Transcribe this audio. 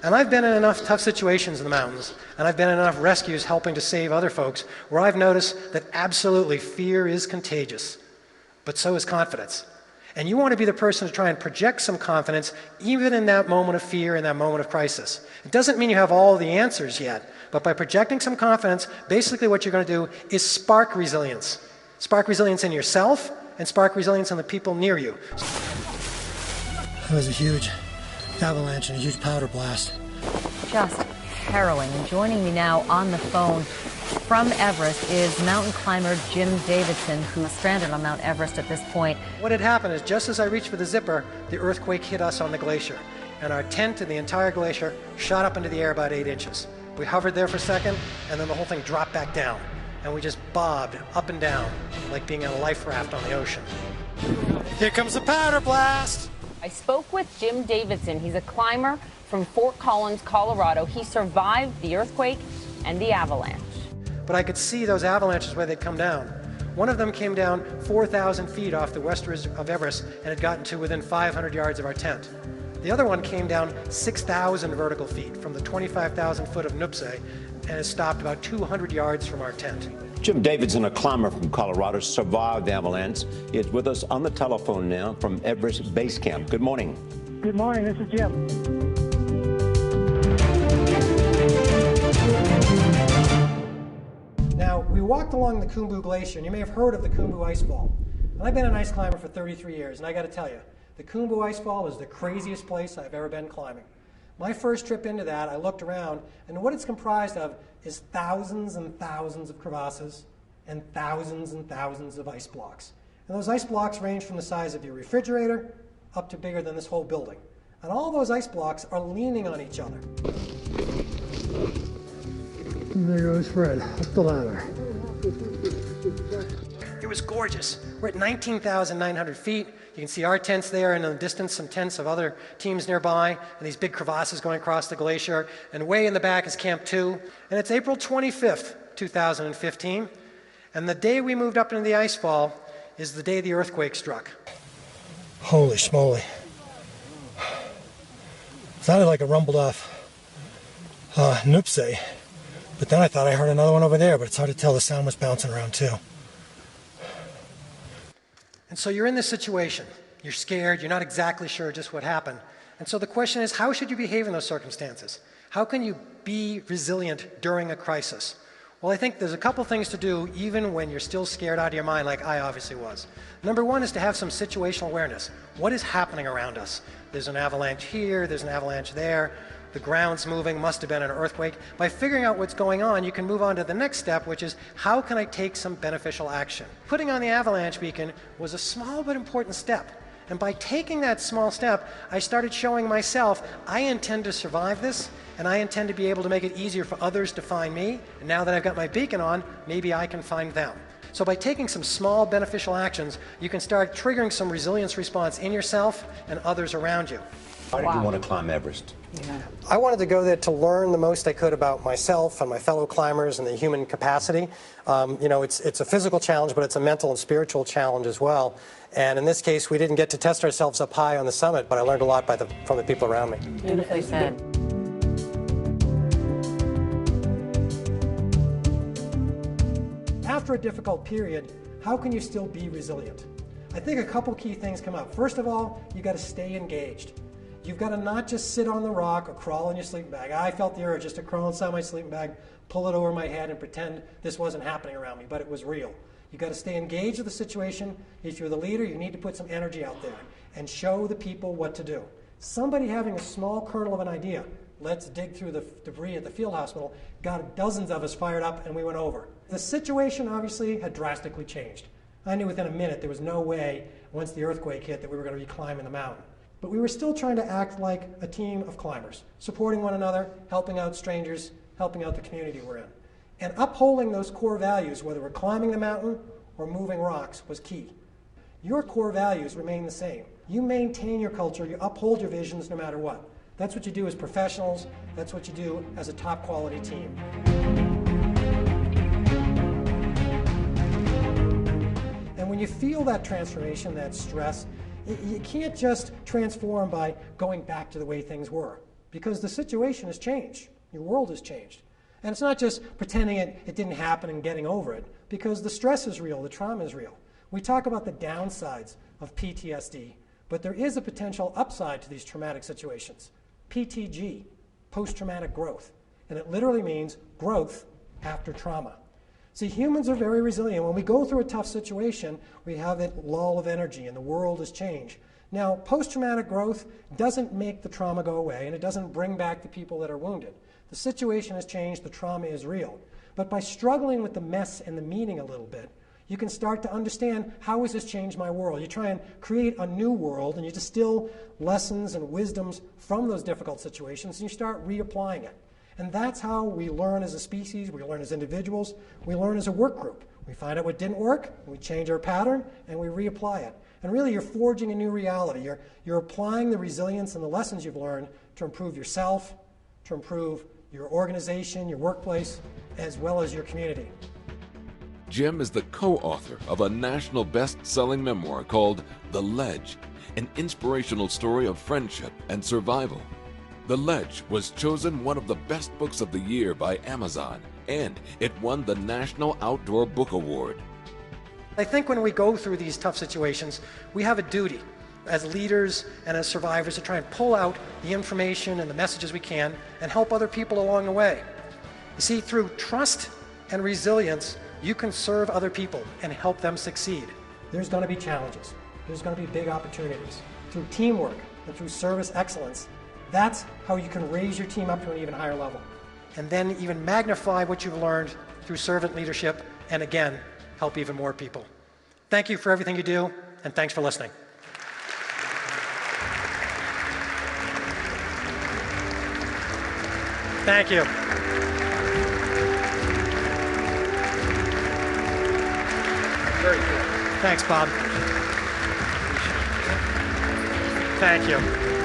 And I've been in enough tough situations in the mountains, and I've been in enough rescues helping to save other folks, where I've noticed that absolutely fear is contagious, but so is confidence. And you want to be the person to try and project some confidence even in that moment of fear, in that moment of crisis. It doesn't mean you have all the answers yet, but by projecting some confidence, basically what you're going to do is spark resilience. Spark resilience in yourself and spark resilience in the people near you. It was a huge avalanche and a huge powder blast. Just harrowing. And joining me now on the phone from Everest is mountain climber Jim Davidson, who's stranded on Mount Everest at this point. What had happened is just as I reached for the zipper, the earthquake hit us on the glacier. And our tent and the entire glacier shot up into the air about 8 inches. We hovered there for a second, and then the whole thing dropped back down. And we just bobbed up and down like being in a life raft on the ocean. Here comes the powder blast! I spoke with Jim Davidson. He's a climber from Fort Collins, Colorado. He survived the earthquake and the avalanche. But I could see those avalanches where they'd come down. One of them came down 4,000 feet off the west ridge of Everest and had gotten to within 500 yards of our tent. The other one came down 6,000 vertical feet from the 25,000 foot of Nuptse and has stopped about 200 yards from our tent. Jim Davidson, a climber from Colorado, survived the avalanche. He is with us on the telephone now from Everest Base Camp. Good morning. Good morning. This is Jim. Now, we walked along the Khumbu Glacier, and you may have heard of the Khumbu Icefall. And I've been an ice climber for 33 years, and I got to tell you, the Khumbu Icefall is the craziest place I've ever been climbing. My first trip into that, I looked around, and what it's comprised of is thousands and thousands of crevasses and thousands of ice blocks. And those ice blocks range from the size of your refrigerator up to bigger than this whole building. And all those ice blocks are leaning on each other. And there goes Fred, up the ladder. It was gorgeous. We're at 19,900 feet. You can see our tents there, and in the distance some tents of other teams nearby, and these big crevasses going across the glacier. And way in the back is Camp 2. And it's April 25th, 2015. And the day we moved up into the icefall is the day the earthquake struck. Holy schmoly. It sounded like it rumbled off Nuptse, but then I thought I heard another one over there, but it's hard to tell. The sound was bouncing around too. And so you're in this situation. You're scared. You're not exactly sure just what happened. And so the question is, how should you behave in those circumstances? How can you be resilient during a crisis? Well, I think there's a couple things to do even when you're still scared out of your mind, like I obviously was. Number one is to have some situational awareness. What is happening around us? There's an avalanche here, there's an avalanche there, the ground's moving, must have been an earthquake. By figuring out what's going on, you can move on to the next step, which is, how can I take some beneficial action? Putting on the avalanche beacon was a small but important step. And by taking that small step, I started showing myself, I intend to survive this, and I intend to be able to make it easier for others to find me. And now that I've got my beacon on, maybe I can find them. So by taking some small beneficial actions, you can start triggering some resilience response in yourself and others around you. Why did you want to climb Everest? I wanted to go there to learn the most I could about myself and my fellow climbers and the human capacity. You know, it's a physical challenge, but it's a mental and spiritual challenge as well. And in this case, we didn't get to test ourselves up high on the summit, but I learned a lot from the people around me. Beautifully said. After a difficult period, how can you still be resilient? I think a couple key things come up. First of all, you've got to stay engaged. You've got to not just sit on the rock or crawl in your sleeping bag. I felt the urge just to crawl inside my sleeping bag, pull it over my head, and pretend this wasn't happening around me, but it was real. You've got to stay engaged with the situation. If you're the leader, you need to put some energy out there and show the people what to do. Somebody having a small kernel of an idea, let's dig through the debris at the field hospital, got dozens of us fired up, and we went over. The situation obviously had drastically changed. I knew within a minute there was no way, once the earthquake hit, that we were going to be climbing the mountain. But we were still trying to act like a team of climbers, supporting one another, helping out strangers, helping out the community we're in. And upholding those core values, whether we're climbing the mountain or moving rocks, was key. Your core values remain the same. You maintain your culture, you uphold your visions no matter what. That's what you do as professionals, that's what you do as a top quality team. And when you feel that transformation, that stress, you can't just transform by going back to the way things were. because the situation has changed. Your world has changed. And it's not just pretending it didn't happen and getting over it, because the stress is real, the trauma is real. We talk about the downsides of PTSD, but there is a potential upside to these traumatic situations. PTG, post-traumatic growth. And it literally means growth after trauma. See, humans are very resilient. When we go through a tough situation, we have that lull of energy and the world has changed. Now, post-traumatic growth doesn't make the trauma go away, and it doesn't bring back the people that are wounded. The situation has changed, the trauma is real. But by struggling with the mess and the meaning a little bit, you can start to understand, how has this changed my world? You try and create a new world, and you distill lessons and wisdoms from those difficult situations, and you start reapplying it. And that's how we learn as a species, we learn as individuals, we learn as a work group. We find out what didn't work, we change our pattern, and we reapply it. And really, you're forging a new reality. You're applying the resilience and the lessons you've learned to improve yourself, to improve your organization, your workplace, as well as your community. Jim is the co-author of a national best-selling memoir called The Ledge, an inspirational story of friendship and survival. The Ledge was chosen one of the best books of the year by Amazon, and it won the National Outdoor Book Award. I think when we go through these tough situations, we have a duty as leaders and as survivors to try and pull out the information and the messages we can and help other people along the way. You see, through trust and resilience, you can serve other people and help them succeed. There's going to be challenges. There's going to be big opportunities. Through teamwork and through service excellence, that's how you can raise your team up to an even higher level. And then even magnify what you've learned through servant leadership, and again, help even more people. Thank you for everything you do, and thanks for listening. Thank you. Very good. Thanks, Bob. Thank you.